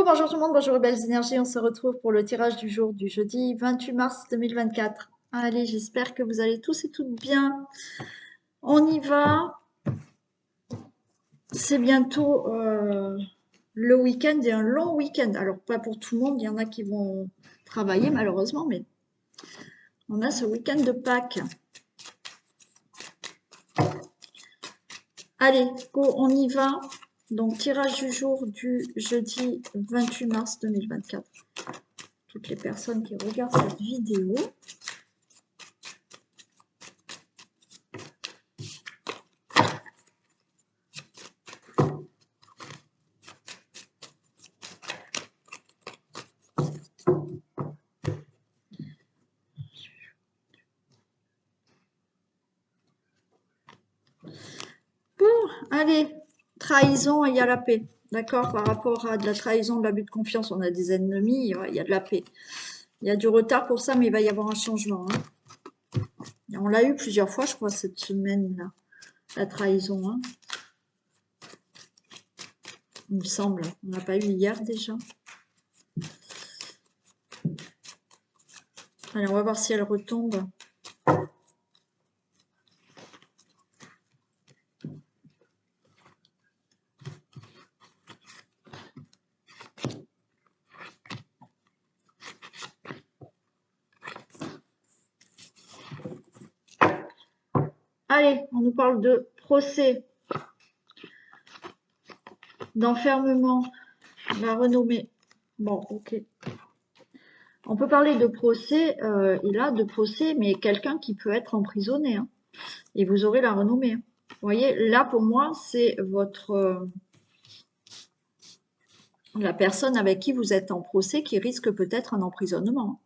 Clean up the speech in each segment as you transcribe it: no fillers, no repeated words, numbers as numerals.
Bonjour tout le monde, bonjour les belles énergies, on se retrouve pour le tirage du jour du jeudi 28 mars 2024. Allez, j'espère que vous allez tous et toutes bien. On y va. C'est bientôt le week-end et un long week-end. Alors pas pour tout le monde, il y en a qui vont travailler malheureusement, mais on a ce week-end de Pâques. Allez, go, on y va. Donc tirage du jour du jeudi 28 mars 2024. Toutes les personnes qui regardent cette vidéo. Allez, trahison et il y a la paix. D'accord? Par rapport à de la trahison, de l'abus de confiance, on a des ennemis, il y a de la paix. Il y a du retard pour ça, mais il va y avoir un changement. Hein. On l'a eu plusieurs fois, je crois, cette semaine-là, la trahison. Hein. Il me semble. On n'a pas eu hier déjà. Allez, on va voir si elle retombe. Allez, on nous parle de procès, d'enfermement, la renommée. Bon, ok. On peut parler de procès, de procès, mais quelqu'un qui peut être emprisonné. Hein, et vous aurez la renommée. Hein. Vous voyez, là, pour moi, c'est votre... la personne avec qui vous êtes en procès qui risque peut-être un emprisonnement.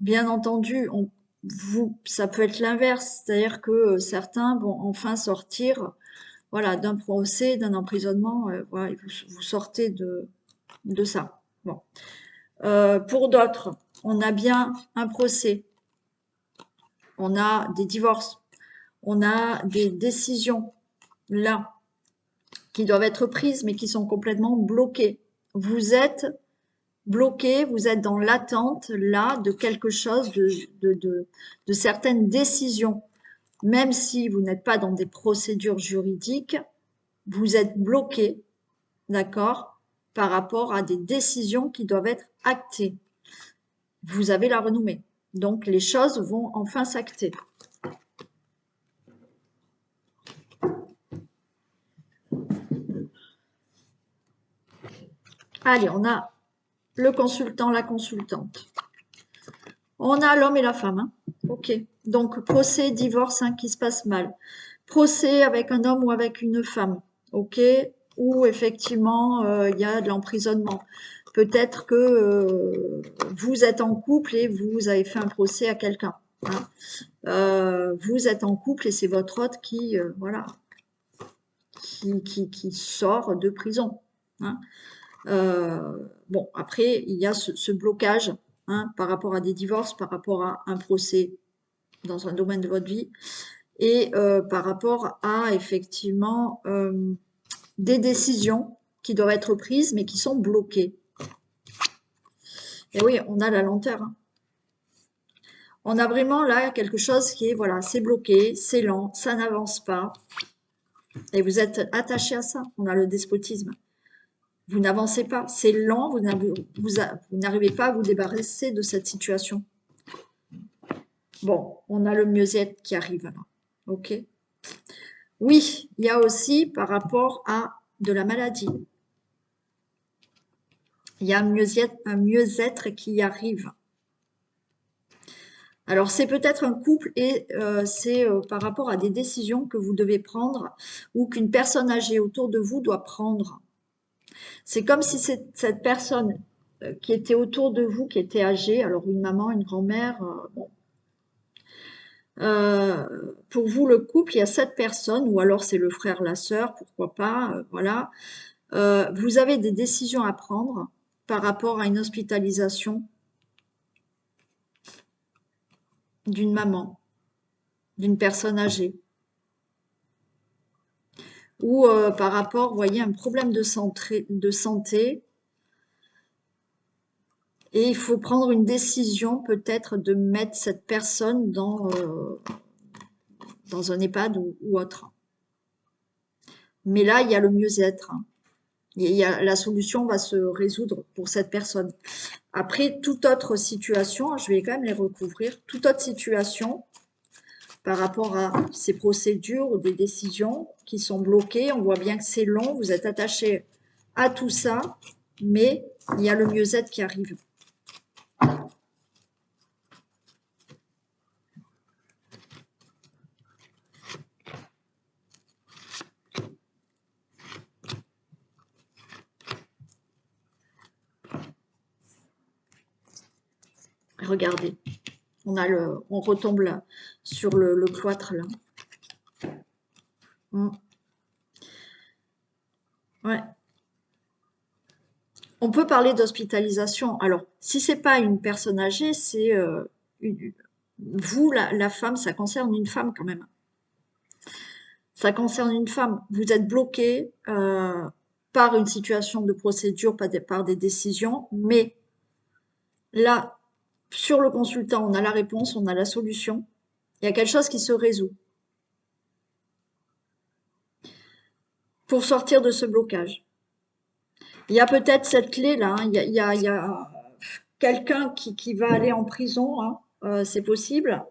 Bien entendu, ça peut être l'inverse, c'est-à-dire que certains vont enfin sortir voilà, d'un procès, d'un emprisonnement, voilà, vous sortez de ça. Bon. Pour d'autres, on a bien un procès, on a des divorces, on a des décisions là qui doivent être prises mais qui sont complètement bloquées. Vous êtes bloqué, vous êtes dans l'attente là de quelque chose, de certaines décisions. Même si vous n'êtes pas dans des procédures juridiques, vous êtes bloqué, d'accord, par rapport à des décisions qui doivent être actées. Vous avez la renommée. Donc les choses vont enfin s'acter. Allez, on a le consultant, la consultante. On a l'homme et la femme. Hein. Ok. Donc, procès, divorce hein, qui se passe mal. Procès avec un homme ou avec une femme. Ok. Ou effectivement, il y a de l'emprisonnement. Peut-être que vous êtes en couple et vous avez fait un procès à quelqu'un. Hein. Vous êtes en couple et c'est votre hôte qui, voilà, qui sort de prison. Hein. Bon, après, il y a ce blocage hein, par rapport à des divorces, par rapport à un procès dans un domaine de votre vie, et par rapport à effectivement des décisions qui doivent être prises, mais qui sont bloquées. Et oui, on a la lenteur. Hein. On a vraiment là quelque chose qui est, voilà, c'est bloqué, c'est lent, ça n'avance pas. Et vous êtes attaché à ça. On a le despotisme. Vous n'avancez pas, c'est lent, vous n'arrivez pas à vous débarrasser de cette situation. Bon, on a le mieux-être qui arrive là. Ok. Oui, il y a aussi par rapport à de la maladie. Il y a un mieux-être qui arrive. Alors, c'est peut-être un couple et c'est par rapport à des décisions que vous devez prendre ou qu'une personne âgée autour de vous doit prendre. C'est comme si cette personne qui était autour de vous, qui était âgée, alors une maman, une grand-mère, bon. Pour vous, le couple, il y a 7 personnes, ou alors c'est le frère, la sœur, pourquoi pas, voilà. Vous avez des décisions à prendre par rapport à une hospitalisation d'une maman, d'une personne âgée. ou par rapport, vous voyez, un problème de santé, et il faut prendre une décision peut-être de mettre cette personne dans un EHPAD ou autre. Mais là, il y a le mieux-être, hein. La solution va se résoudre pour cette personne. Après, toute autre situation, je vais quand même les recouvrir, toute autre situation par rapport à ces procédures ou des décisions qui sont bloquées, on voit bien que c'est long, vous êtes attaché à tout ça, mais il y a le mieux-être qui arrive. Regardez, on retombe là, sur le cloître là. Ouais. On peut parler d'hospitalisation. Alors, si c'est pas une personne âgée, c'est vous, la femme, ça concerne une femme quand même. Ça concerne une femme. Vous êtes bloqué par une situation de procédure, par des décisions, mais là, sur le consultant, on a la réponse, on a la solution. Il y a quelque chose qui se résout pour sortir de ce blocage. Il y a peut-être cette clé-là, hein. Il y a quelqu'un qui va aller en prison, hein. C'est possible.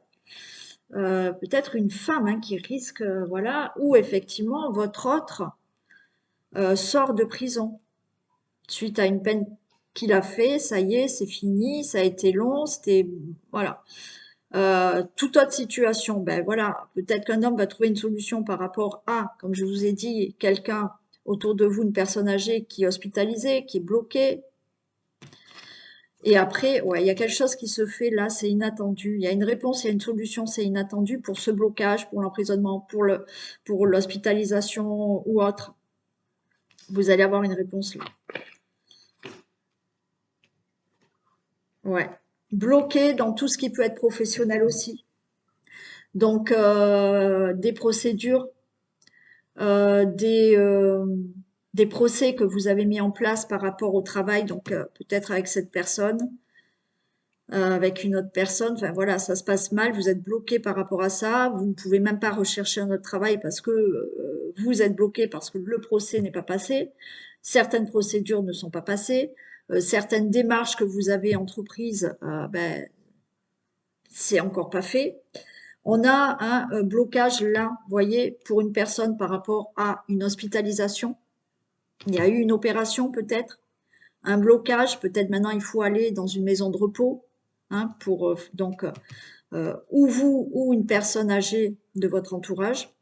Peut-être une femme, hein, qui risque, voilà, ou effectivement votre autre sort de prison suite à une peine qu'il a fait, ça y est, c'est fini, ça a été long, c'était, voilà. Toute autre situation, ben voilà, peut-être qu'un homme va trouver une solution par rapport à, comme je vous ai dit, quelqu'un autour de vous, une personne âgée qui est hospitalisée, qui est bloquée. Et après, ouais, il y a quelque chose qui se fait là, c'est inattendu. Il y a une réponse, il y a une solution, c'est inattendu pour ce blocage, pour l'emprisonnement, pour l'hospitalisation ou autre. Vous allez avoir une réponse là. Ouais. Bloqué dans tout ce qui peut être professionnel aussi. Donc, des procédures, des procès que vous avez mis en place par rapport au travail, donc peut-être avec cette personne, avec une autre personne, enfin voilà, ça se passe mal, vous êtes bloqué par rapport à ça, vous ne pouvez même pas rechercher un autre travail parce que vous êtes bloqué parce que le procès n'est pas passé, certaines procédures ne sont pas passées, certaines démarches que vous avez entreprises, ben, c'est encore pas fait. On a un blocage là, vous voyez, pour une personne par rapport à une hospitalisation. Il y a eu une opération peut-être, un blocage, peut-être maintenant il faut aller dans une maison de repos, hein, pour donc ou vous ou une personne âgée de votre entourage.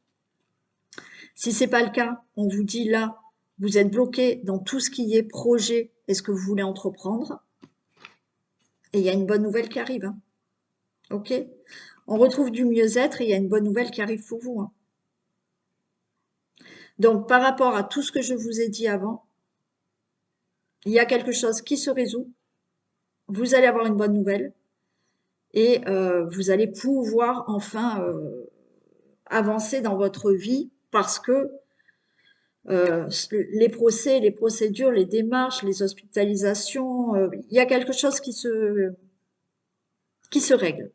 Si c'est pas le cas, on vous dit là, vous êtes bloqué dans tout ce qui est projet et ce que vous voulez entreprendre. Et il y a une bonne nouvelle qui arrive, hein. Ok? On retrouve du mieux-être et il y a une bonne nouvelle qui arrive pour vous, hein. Donc, par rapport à tout ce que je vous ai dit avant, il y a quelque chose qui se résout. Vous allez avoir une bonne nouvelle et vous allez pouvoir enfin avancer dans votre vie parce que les procès, les procédures, les démarches, les hospitalisations, il y a quelque chose qui se règle.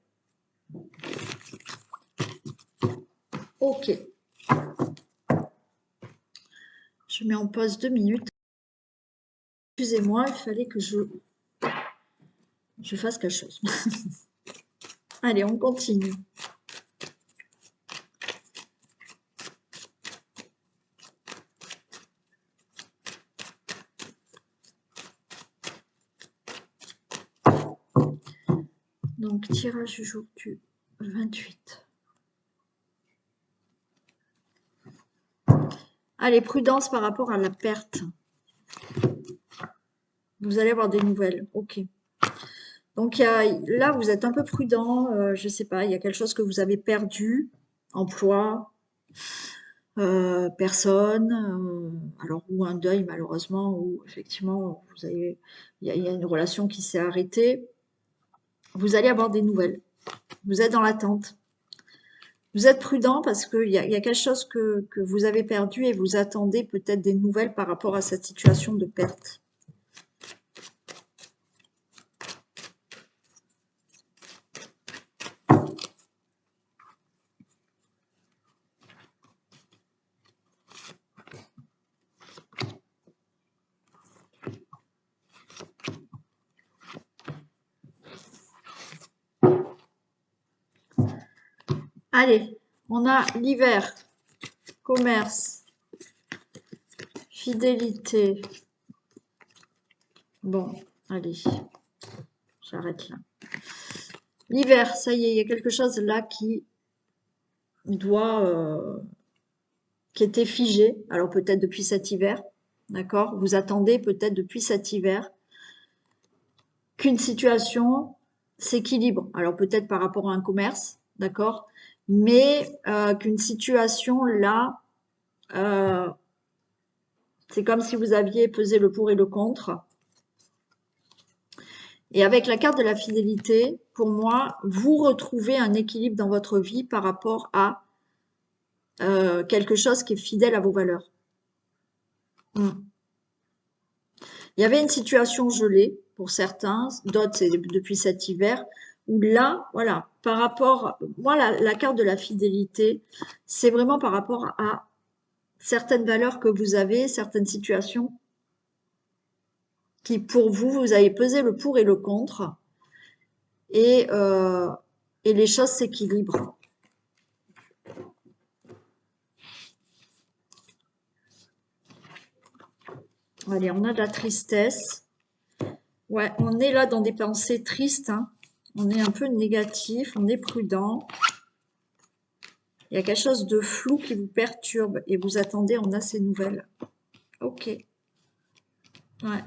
Ok. Je mets en pause 2 minutes. Excusez-moi, il fallait que je fasse quelque chose. Allez, on continue. Donc, tirage du jour du 28. Allez, prudence par rapport à la perte. Vous allez avoir des nouvelles. Ok. Donc, là, vous êtes un peu prudent. Je ne sais pas, il y a quelque chose que vous avez perdu. Emploi, personne. Alors, ou un deuil, malheureusement, ou effectivement, il y a une relation qui s'est arrêtée. Vous allez avoir des nouvelles. Vous êtes dans l'attente. Vous êtes prudent parce qu'il y a quelque chose que vous avez perdu et vous attendez peut-être des nouvelles par rapport à cette situation de perte. Allez, on a l'hiver, commerce, fidélité. Bon, allez, j'arrête là. L'hiver, ça y est, il y a quelque chose là qui doit, qui était figé. Alors peut-être depuis cet hiver, d'accord? Vous attendez peut-être depuis cet hiver qu'une situation s'équilibre. Alors peut-être par rapport à un commerce, d'accord? Mais qu'une situation là, euh, c'est comme si vous aviez pesé le pour et le contre. Et avec la carte de la fidélité, pour moi, vous retrouvez un équilibre dans votre vie par rapport à quelque chose qui est fidèle à vos valeurs. Il y avait une situation gelée pour certains, d'autres c'est depuis cet hiver, où là, voilà, par rapport, moi la carte de la fidélité, c'est vraiment par rapport à certaines valeurs que vous avez, certaines situations qui pour vous, vous avez pesé le pour et le contre, et, euh, et les choses s'équilibrent. Allez, on a de la tristesse. Ouais, on est là dans des pensées tristes, hein. On est un peu négatif, on est prudent. Il y a quelque chose de flou qui vous perturbe et vous attendez, on a ces nouvelles. Ok. Ouais.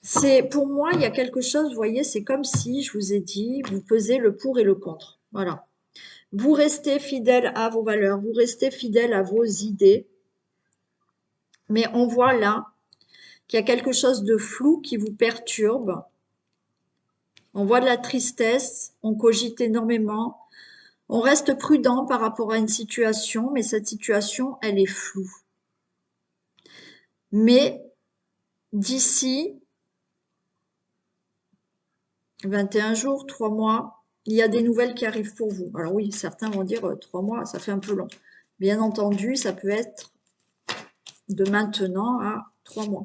C'est, pour moi, il y a quelque chose, vous voyez, c'est comme si, je vous ai dit, vous pesez le pour et le contre. Voilà. Vous restez fidèle à vos valeurs, vous restez fidèle à vos idées, mais on voit là qu'il y a quelque chose de flou qui vous perturbe. On voit de la tristesse, on cogite énormément, on reste prudent par rapport à une situation, mais cette situation, elle est floue. Mais d'ici 21 jours, 3 mois, il y a des nouvelles qui arrivent pour vous. Alors oui, certains vont dire 3 mois, ça fait un peu long. Bien entendu, ça peut être de maintenant à 3 mois.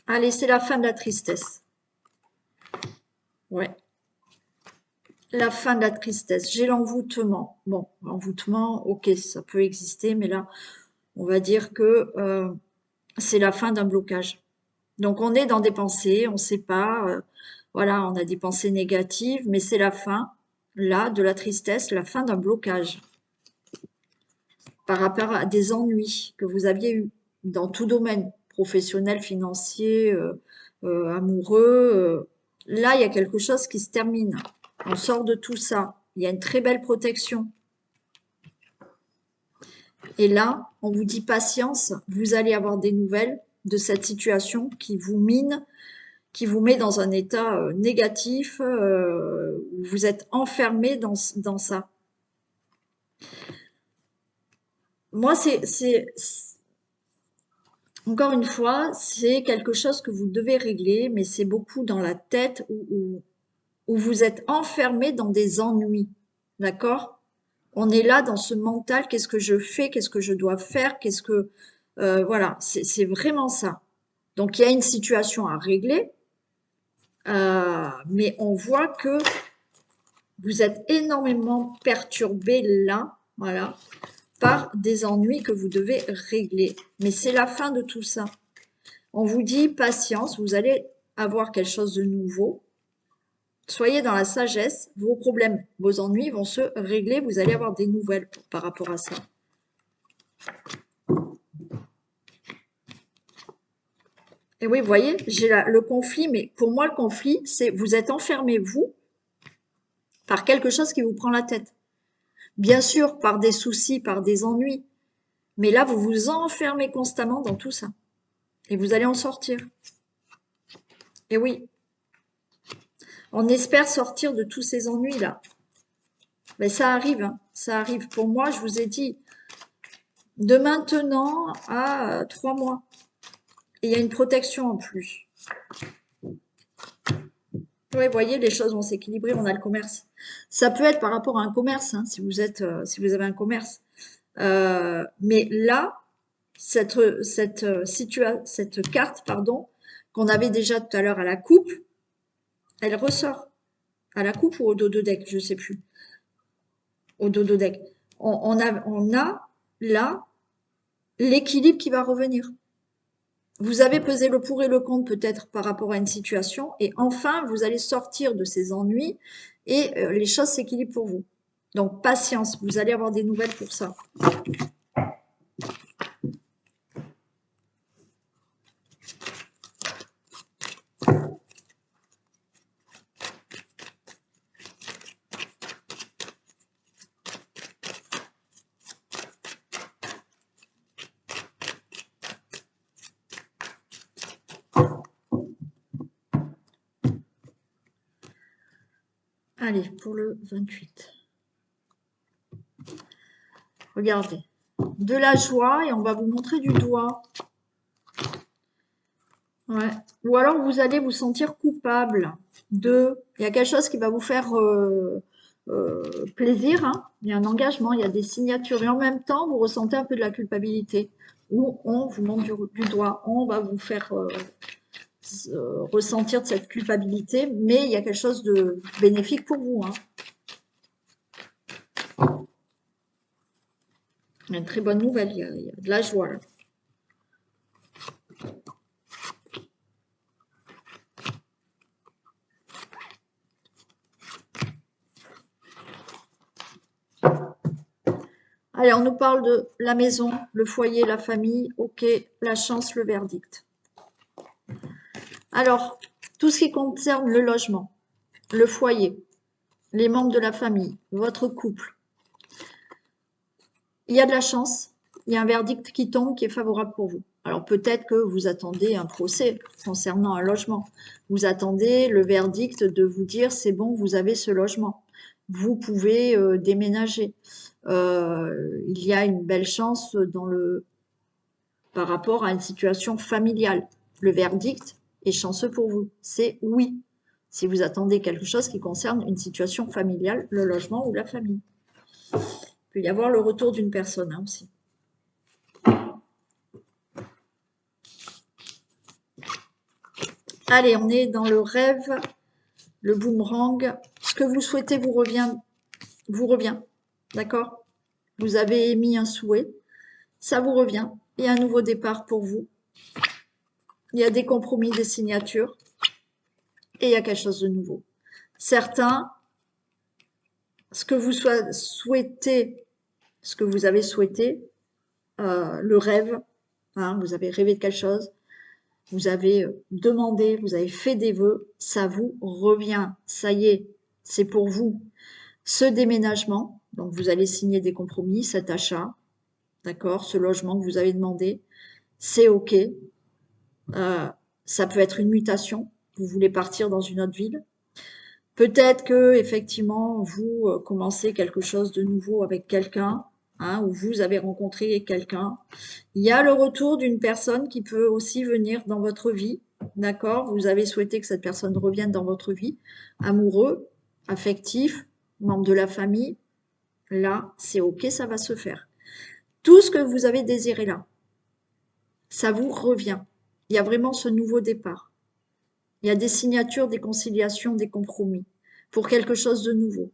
Allez, c'est la fin de la tristesse. Ouais. La fin de la tristesse. J'ai l'envoûtement. Bon, l'envoûtement, ok, ça peut exister, mais là, on va dire que c'est la fin d'un blocage. Donc, on est dans des pensées, on ne sait pas, voilà, on a des pensées négatives, mais c'est la fin, là, de la tristesse, la fin d'un blocage par rapport à des ennuis que vous aviez eus dans tout domaine, professionnel, financier, amoureux. Là, il y a quelque chose qui se termine. On sort de tout ça. Il y a une très belle protection. Et là, on vous dit patience, vous allez avoir des nouvelles de cette situation qui vous mine, qui vous met dans un état négatif, où vous êtes enfermé dans ça. Moi, encore une fois, c'est quelque chose que vous devez régler, mais c'est beaucoup dans la tête où vous êtes enfermé dans des ennuis. D'accord? On est là dans ce mental, qu'est-ce que je fais, qu'est-ce que je dois faire, qu'est-ce que... voilà, c'est vraiment ça. Donc, il y a une situation à régler, mais on voit que vous êtes énormément perturbé là, voilà, par des ennuis que vous devez régler. Mais c'est la fin de tout ça. On vous dit patience, vous allez avoir quelque chose de nouveau. Soyez dans la sagesse, vos problèmes, vos ennuis vont se régler, vous allez avoir des nouvelles par rapport à ça. Et oui, vous voyez, j'ai le conflit, mais pour moi, le conflit, c'est vous êtes enfermé, vous, par quelque chose qui vous prend la tête. Bien sûr, par des soucis, par des ennuis, mais là, vous vous enfermez constamment dans tout ça. Et vous allez en sortir. Et oui, on espère sortir de tous ces ennuis-là. Mais ça arrive, hein, ça arrive. Pour moi, je vous ai dit, de maintenant à 3 mois. Et il y a une protection en plus. Oui, vous voyez, les choses vont s'équilibrer, on a le commerce. Ça peut être par rapport à un commerce, hein, si vous avez un commerce. Mais là, cette carte, pardon, qu'on avait déjà tout à l'heure à la coupe, elle ressort. À la coupe ou au dos de deck, je ne sais plus. Au dos de deck. On a là l'équilibre qui va revenir. Vous avez pesé le pour et le contre peut-être par rapport à une situation et enfin vous allez sortir de ces ennuis et les choses s'équilibrent pour vous. Donc patience, vous allez avoir des nouvelles pour ça. Allez, pour le 28. Regardez, de la joie et on va vous montrer du doigt. Ouais. Ou alors vous allez vous sentir coupable de... Il y a quelque chose qui va vous faire plaisir, hein. Il y a un engagement, il y a des signatures et en même temps vous ressentez un peu de la culpabilité. Ou on vous montre du doigt, on va vous faire ressentir de cette culpabilité, mais il y a quelque chose de bénéfique pour vous, hein. Il y a une très bonne nouvelle, il y a de la joie là. Allez, on nous parle de la maison, le foyer, la famille, ok, la chance, le verdict. Alors, tout ce qui concerne le logement, le foyer, les membres de la famille, votre couple, il y a de la chance, il y a un verdict qui tombe qui est favorable pour vous. Alors peut-être que vous attendez un procès concernant un logement. Vous attendez le verdict de vous dire c'est bon, vous avez ce logement. Vous pouvez déménager. Il y a une belle chance par rapport à une situation familiale. Le verdict est chanceux pour vous. C'est oui. Si vous attendez quelque chose qui concerne une situation familiale, le logement ou la famille. Il peut y avoir le retour d'une personne, hein, aussi. Allez, on est dans le rêve, le boomerang. Ce que vous souhaitez vous revient. D'accord? Vous avez émis un souhait, ça vous revient. Il y a un nouveau départ pour vous. Il y a des compromis, des signatures. Et il y a quelque chose de nouveau. Certains, ce que vous souhaitez, ce que vous avez souhaité, le rêve, hein, vous avez rêvé de quelque chose, vous avez demandé, vous avez fait des vœux, ça vous revient. Ça y est, c'est pour vous. Ce déménagement, donc vous allez signer des compromis, cet achat, d'accord, ce logement que vous avez demandé, c'est OK. Ça peut être une mutation, vous voulez partir dans une autre ville. Peut-être que effectivement vous commencez quelque chose de nouveau avec quelqu'un, hein, ou vous avez rencontré quelqu'un. Il y a le retour d'une personne qui peut aussi venir dans votre vie, d'accord? Vous avez souhaité que cette personne revienne dans votre vie, amoureux, affectif, membre de la famille. Là, c'est OK, ça va se faire. Tout ce que vous avez désiré là, ça vous revient. Il y a vraiment ce nouveau départ. Il y a des signatures, des conciliations, des compromis pour quelque chose de nouveau.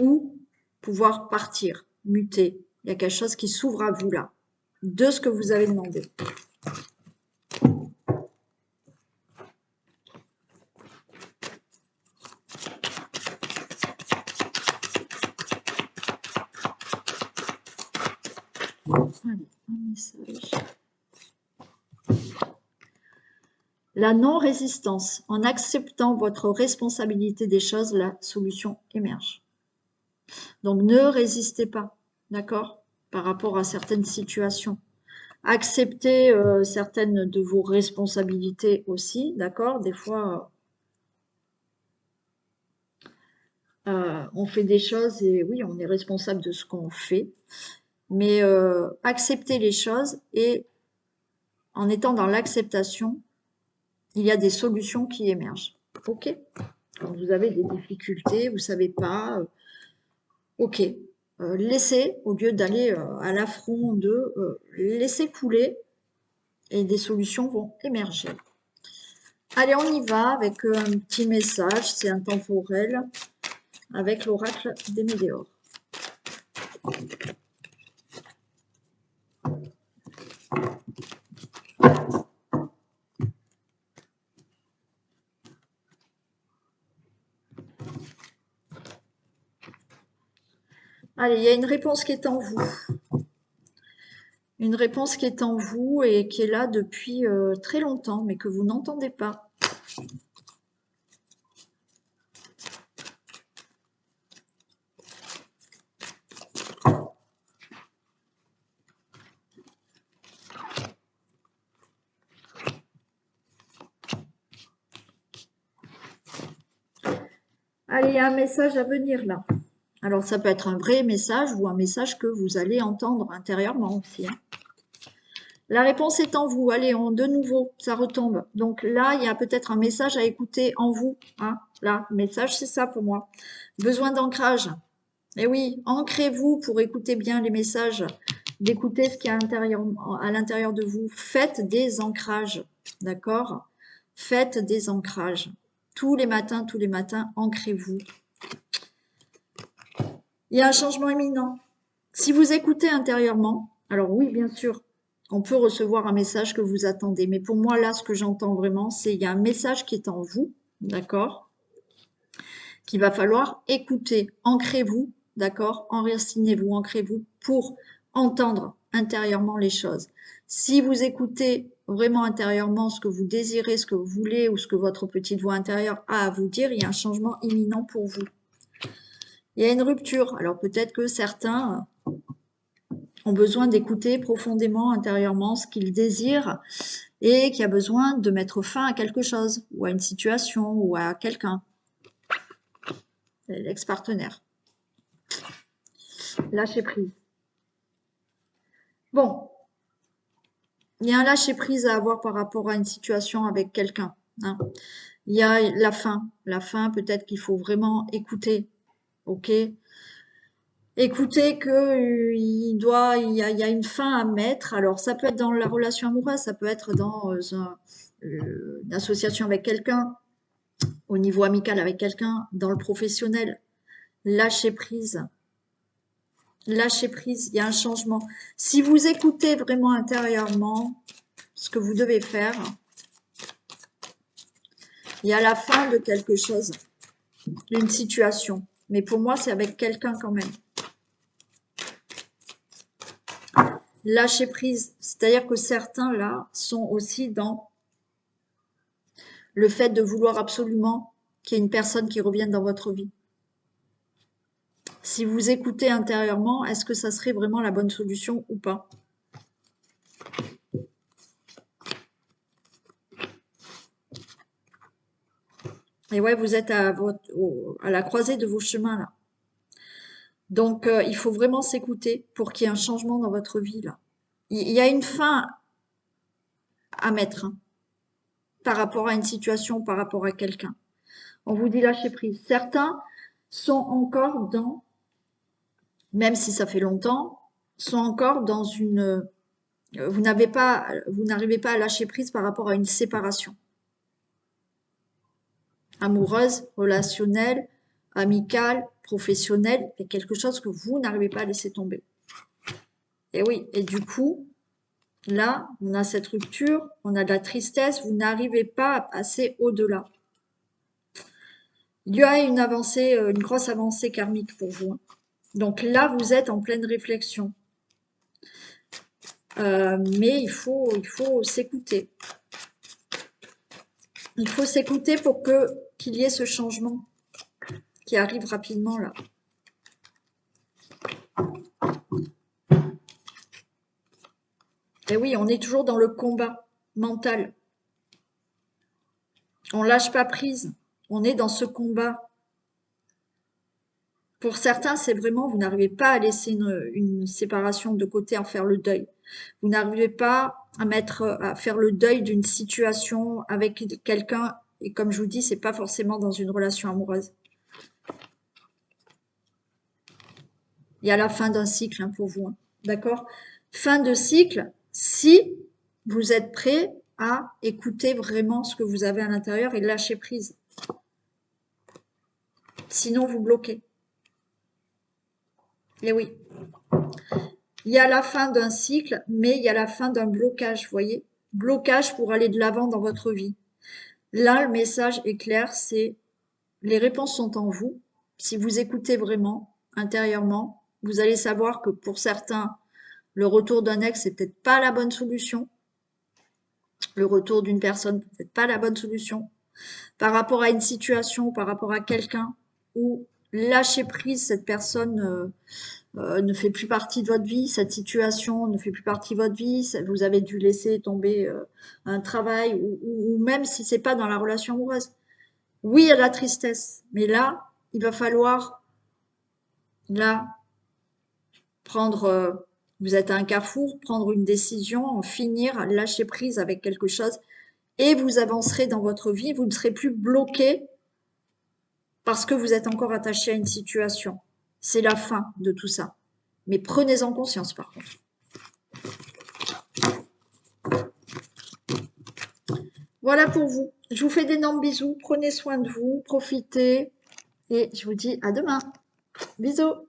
Ou pouvoir partir, muter. Il y a quelque chose qui s'ouvre à vous là, de ce que vous avez demandé. Allez, un message. La non-résistance. En acceptant votre responsabilité des choses, la solution émerge. Donc, ne résistez pas, d'accord, par rapport à certaines situations. Acceptez certaines de vos responsabilités aussi, d'accord. Des fois, on fait des choses et oui, on est responsable de ce qu'on fait. Mais acceptez les choses et en étant dans l'acceptation, il y a des solutions qui émergent. Ok? Quand vous avez des difficultés, vous ne savez pas, ok. Laissez, au lieu d'aller à l'affront de laisser couler et des solutions vont émerger. Allez, on y va avec un petit message, c'est intemporel, avec l'oracle des météores. Allez, il y a une réponse qui est en vous. Une réponse qui est en vous et qui est là depuis très longtemps, mais que vous n'entendez pas. Allez, il y a un message à venir là. Alors, ça peut être un vrai message ou un message que vous allez entendre intérieurement aussi. Hein. La réponse est en vous. Allez, de nouveau, ça retombe. Donc là, il y a peut-être un message à écouter en vous. Hein. Là, message, c'est ça pour moi. Besoin d'ancrage. Et oui, ancrez-vous pour écouter bien les messages, d'écouter ce qu'il y a à l'intérieur de vous. Faites des ancrages, d'accord? Faites des ancrages. Tous les matins, ancrez-vous. Il y a un changement imminent. Si vous écoutez intérieurement, alors oui, bien sûr, on peut recevoir un message que vous attendez. Mais pour moi, là, ce que j'entends vraiment, c'est qu'il y a un message qui est en vous, d'accord, qu'il va falloir écouter. Ancrez-vous, d'accord, enracinez-vous, ancrez-vous pour entendre intérieurement les choses. Si vous écoutez vraiment intérieurement ce que vous désirez, ce que vous voulez ou ce que votre petite voix intérieure a à vous dire, il y a un changement imminent pour vous. Il y a une rupture. Alors peut-être que certains ont besoin d'écouter profondément, intérieurement, ce qu'ils désirent et qui a besoin de mettre fin à quelque chose, ou à une situation, ou à quelqu'un. L'ex-partenaire. Lâcher prise. Bon. Il y a un lâcher prise à avoir par rapport à une situation avec quelqu'un. Hein. Il y a la fin. La fin, peut-être qu'il faut vraiment écouter. Ok? Écoutez que il y a une fin à mettre. Alors, ça peut être dans la relation amoureuse, ça peut être dans une association avec quelqu'un, au niveau amical avec quelqu'un, dans le professionnel. Lâcher prise. Lâcher prise, il y a un changement. Si vous écoutez vraiment intérieurement ce que vous devez faire, il y a la fin de quelque chose, d'une situation. Mais pour moi, c'est avec quelqu'un quand même. Lâcher prise, c'est-à-dire que certains, là, sont aussi dans le fait de vouloir absolument qu'il y ait une personne qui revienne dans votre vie. Si vous écoutez intérieurement, est-ce que ça serait vraiment la bonne solution ou pas? Et ouais, vous êtes à la croisée de vos chemins, là. Donc, il faut vraiment s'écouter pour qu'il y ait un changement dans votre vie, là. Il y a une fin à mettre hein, par rapport à une situation, par rapport à quelqu'un. On vous dit lâcher prise. Certains sont encore dans, même si ça fait longtemps, sont encore dans une... vous n'arrivez pas à lâcher prise par rapport à une séparation. Amoureuse, relationnelle, amicale, professionnelle, il y a quelque chose que vous n'arrivez pas à laisser tomber. Et oui, et du coup, là, on a cette rupture, on a de la tristesse, vous n'arrivez pas à passer au-delà. Il y a une avancée, une grosse avancée karmique pour vous. Hein. Donc là, vous êtes en pleine réflexion. Mais il faut s'écouter. Il faut s'écouter pour qu'il y ait ce changement qui arrive rapidement là. Et oui, on est toujours dans le combat mental. On lâche pas prise. On est dans ce combat. Pour certains, c'est vraiment, vous n'arrivez pas à laisser une séparation de côté, à faire le deuil. Vous n'arrivez pas à faire le deuil d'une situation avec quelqu'un. Et comme je vous dis, c'est pas forcément dans une relation amoureuse. Il y a la fin d'un cycle hein, pour vous. Hein. D'accord? Fin de cycle, si vous êtes prêt à écouter vraiment ce que vous avez à l'intérieur et lâcher prise. Sinon, vous bloquez. Et oui. Il y a la fin d'un cycle, mais il y a la fin d'un blocage, vous voyez? Blocage pour aller de l'avant dans votre vie. Là, le message est clair, c'est les réponses sont en vous. Si vous écoutez vraiment, intérieurement, vous allez savoir que pour certains, le retour d'un ex, c'est peut-être pas la bonne solution. Le retour d'une personne, peut-être pas la bonne solution. Par rapport à une situation, par rapport à quelqu'un, où lâcher prise, cette personne ne fait plus partie de votre vie, cette situation ne fait plus partie de votre vie, vous avez dû laisser tomber un travail, ou même si c'est pas dans la relation amoureuse. Oui, il y a la tristesse, mais là, il va falloir, là, prendre, vous êtes à un carrefour, prendre une décision, en finir, lâcher prise avec quelque chose, et vous avancerez dans votre vie, vous ne serez plus bloqué parce que vous êtes encore attaché à une situation. C'est la fin de tout ça. Mais prenez-en conscience par contre. Voilà pour vous. Je vous fais d'énormes bisous. Prenez soin de vous, profitez. Et je vous dis à demain. Bisous.